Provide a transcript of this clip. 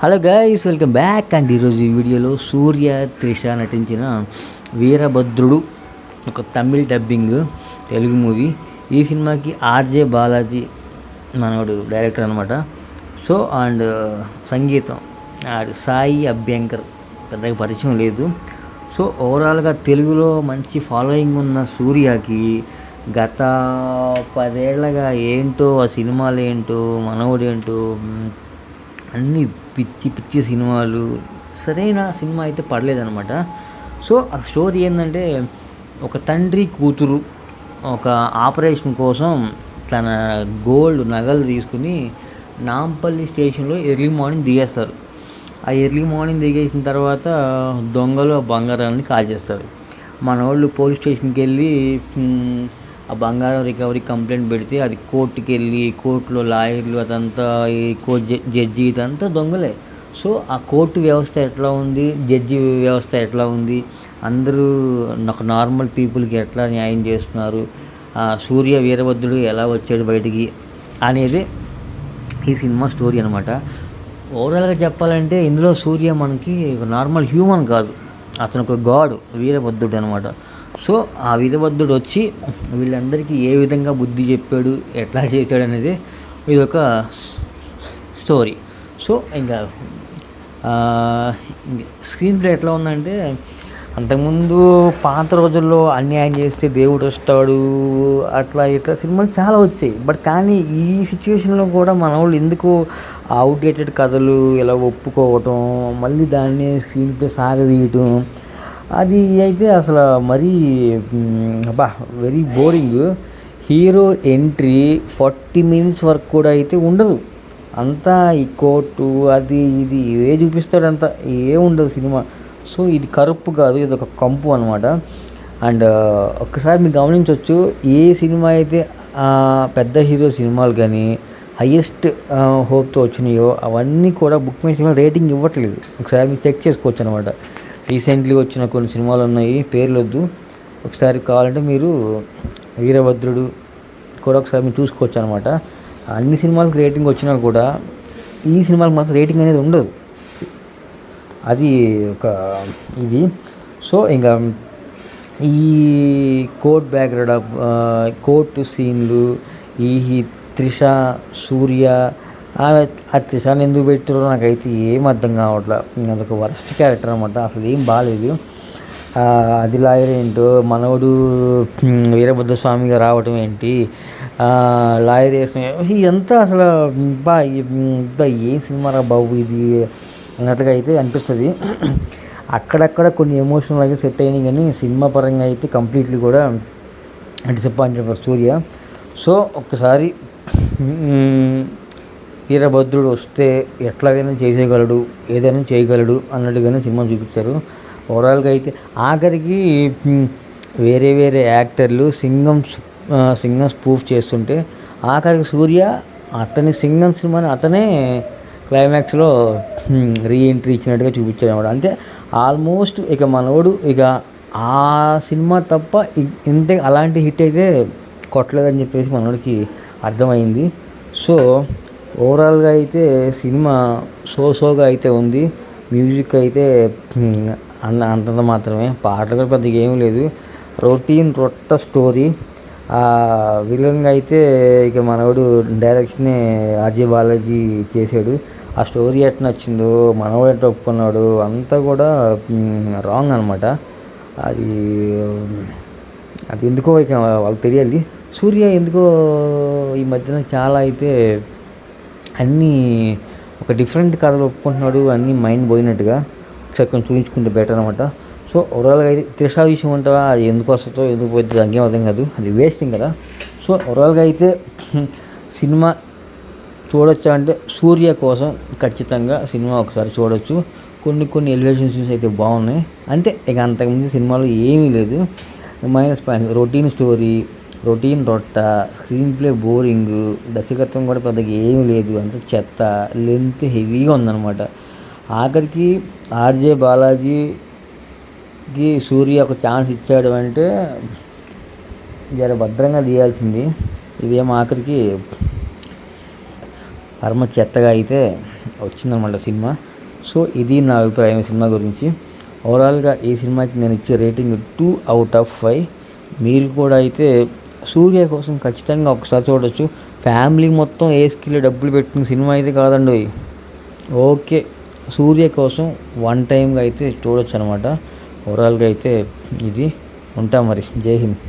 Hello guys, welcome back. And ఈరోజు ఈ వీడియోలో సూర్య త్రిష నటించిన వీరభద్రుడు ఒక తమిళ్ డబ్బింగ్ తెలుగు మూవీ. ఈ సినిమాకి ఆర్జే బాలాజీ మనోడు డైరెక్టర్ అనమాట. సో అండ్ సంగీతం సాయి అభ్యంకర్, పెద్దగా పరిచయం లేదు. సో ఓవరాల్గా తెలుగులో మంచి ఫాలోయింగ్ ఉన్న సూర్యకి గత 10 ఏళ్ళగా ఏంటో ఆ సినిమాలు ఏంటో మనోడేంటో అన్నీ పిచ్చి పిచ్చి సినిమాలు, సరైన సినిమా అయితే పడలేదనమాట. సో ఆ స్టోరీ ఏంటంటే, ఒక తండ్రి కూతురు ఒక ఆపరేషన్ కోసం తన గోల్డ్ నగలు తీసుకుని నాంపల్లి స్టేషన్లో ఎర్లీ మార్నింగ్ దిగేస్తారు. ఆ ఎర్లీ మార్నింగ్ దిగేసిన తర్వాత దొంగలు ఆ బంగారాన్ని కాల్చేస్తారు. మన వాళ్ళు పోలీస్ స్టేషన్కి వెళ్ళి ఆ బంగారం రికవరీ కంప్లైంట్ పెడితే అది కోర్టుకి వెళ్ళి కోర్టులో లాయర్లు అదంతా ఈ కోర్టు జడ్జి ఇదంతా దొంగలే. సో ఆ కోర్టు వ్యవస్థ ఎట్లా ఉంది, జడ్జి వ్యవస్థ ఎట్లా ఉంది, అందరూ ఒక నార్మల్ పీపుల్కి ఎట్లా న్యాయం చేస్తున్నారు, సూర్య వీరభద్రుడు ఎలా వచ్చాడు బయటికి అనేది ఈ సినిమా స్టోరీ అనమాట. ఓవరాల్గా చెప్పాలంటే ఇందులో సూర్య మనకి నార్మల్ హ్యూమన్ కాదు, అతను ఒక గాడ్, వీరభద్రుడు అనమాట. సో ఆ వీరభద్రుడు వచ్చి వీళ్ళందరికీ ఏ విధంగా బుద్ధి చెప్పాడు, ఎట్లా చేశాడు అనేది ఇది ఒక స్టోరీ. సో ఇంకా స్క్రీన్ ప్లే ఎట్లా ఉందంటే, అంతకుముందు పాత రోజుల్లో అన్యాయం చేస్తే దేవుడు వస్తాడు అట్లా ఇట్లా సినిమాలు చాలా వచ్చాయి. బట్ కానీ ఈ సిచ్యువేషన్లో కూడా మన వాళ్ళు ఎందుకు అవుట్డేటెడ్ కథలు ఇలా ఒప్పుకోవటం, మళ్ళీ దాన్ని స్క్రీన్ ప్లే సాగదీయటం, అది అయితే అసలు మరీ very boring. Hero entry 40 minutes వరకు కూడా అయితే ఉండదు. అంతా ఈ కోర్టు అది ఇది ఏ చూపిస్తాడంతా ఉండదు సినిమా. సో ఇది కరుపు కాదు, ఇది ఒక కంపు అనమాట. అండ్ ఒక్కసారి మీరు గమనించవచ్చు, ఏ సినిమా అయితే పెద్ద హీరో సినిమాలు కానీ హయ్యెస్ట్ హోప్తో వచ్చినాయో అవన్నీ కూడా బుక్ మై సినిమా రేటింగ్ ఇవ్వట్లేదు. ఒకసారి మీరు చెక్ చేసుకోవచ్చు అనమాట. రీసెంట్లీ వచ్చిన కొన్ని సినిమాలు ఉన్నాయి, పేర్లు వద్దు, ఒకసారి కావాలంటే మీరు వీరభద్రుడు కూడా ఒకసారి మీరు చూసుకోవచ్చు అనమాట. అన్ని సినిమాలకు రేటింగ్ వచ్చినా కూడా ఈ సినిమాలకు మాత్రం రేటింగ్ అనేది ఉండదు, అది ఒక ఇది. సో ఇంకా ఈ కోర్ట్ బ్యాక్గ్రౌండ్, కోర్టు సీన్లు, ఈ త్రిష సూర్య ఆ త్రిషాన్ని ఎందుకు పెట్టారో నాకైతే ఏం అర్థం కావట్లేదు. అదొక వరస్ట్ క్యారెక్టర్ అనమాట, అసలు ఏం బాగాలేదు. అది లాయర్ ఏంటో, మనవడు వీరభద్రస్వామిగా రావటం ఏంటి, లాయర్ ఇదంతా అసలు ఏం సినిమా రా బాబు ఇది అన్నట్టుగా అయితే అనిపిస్తుంది. అక్కడక్కడ కొన్ని ఎమోషనల్ అయితే సెట్ అయినాయి, కానీ సినిమా పరంగా అయితే కంప్లీట్లీ కూడా డిసప్పాయింటెడ్ ఫర్ సూర్య. సో ఒక్కసారి వీరభద్రుడు వస్తే ఎట్లాగైనా చేసేయగలడు, ఏదైనా చేయగలడు అన్నట్టుగానే సినిమా చూపించారు. ఓవరాల్గా అయితే ఆఖరికి వేరే వేరే యాక్టర్లు సింగం స్పూఫ్ చేస్తుంటే ఆఖరికి సూర్య అతని సింగం సినిమాని అతనే క్లైమాక్స్లో రీఎంట్రీ ఇచ్చినట్టుగా చూపించాడు అనమాట. అంటే ఆల్మోస్ట్ ఇక మనోడు ఇక ఆ సినిమా తప్ప ఇంతే అలాంటి హిట్ అయితే కొట్టలేదని చెప్పేసి మనోడికి అర్థమైంది. సో ఓవరాల్గా అయితే సినిమా సోగా అయితే ఉంది. మ్యూజిక్ అయితే అంతంత మాత్రమే, పాటలు కూడా పెద్దగా ఏమీ లేదు, రొట్ట స్టోరీ. విలన్గా అయితే ఇక మనవాడు డైరెక్షనే ఆర్జే బాలాజీ చేశాడు. ఆ స్టోరీ ఎట్లా నచ్చిందో, మనవాడు ఎట్లా ఒప్పుకున్నాడు అంతా కూడా రాంగ్ అనమాట. అది ఎందుకో ఇక వాళ్ళకి తెలియాలి. సూర్య ఎందుకో ఈ మధ్యన చాలా అయితే అన్నీ ఒక డిఫరెంట్ కథలు ఒప్పుకుంటున్నాడు, అన్నీ మైండ్ పోయినట్టుగా. ఒకసారి కొంచెం చూపించుకుంటే బెటర్ అనమాట. సో ఓవరాల్గా అయితే త్రిష విషయం ఉంటావా, అది ఎందుకు వస్తుందో ఎందుకు పోతుందో అంకేం అర్థం కాదు, అది వేస్టింగ్ కదా. సో ఓవరాల్గా అయితే సినిమా చూడొచ్చా అంటే సూర్య కోసం ఖచ్చితంగా సినిమా ఒకసారి చూడొచ్చు. కొన్ని ఎలివేషన్ సీన్స్ అయితే బాగున్నాయి అంతే, ఇక అంతకుముందు సినిమాలో ఏమీ లేదు. Minus point routine story, routine screen play boring, దర్శకత్వం కూడా పెద్దగా ఏమీ లేదు, అంత చెత్త, లెంత్ హెవీగా ఉందన్నమాట. ఆఖరికి ఆర్జే బాలాజీకి సూర్య ఒక ఛాన్స్ ఇచ్చాడు అంటే జర భద్రంగా తీయాల్సింది. ఇదేమో ఆఖరికి పరమ చెత్తగా అయితే వచ్చిందనమాట సినిమా. సో ఇది నా అభిప్రాయం సినిమా గురించి. ఓవరాల్గా ఈ సినిమాకి నేను ఇచ్చే రేటింగ్ 2/5. మీరు కూడా అయితే సూర్య కోసం ఖచ్చితంగా ఒకసారి చూడొచ్చు. ఫ్యామిలీ మొత్తం ఏసుకెళ్ళి డబ్బులు పెట్టిన సినిమా అయితే కాదండి. ఓకే, సూర్య కోసం వన్ టైంగా అయితే చూడొచ్చు అనమాట. ఓవరాల్గా అయితే ఇది ఉంటాం మరి. జై హింద్.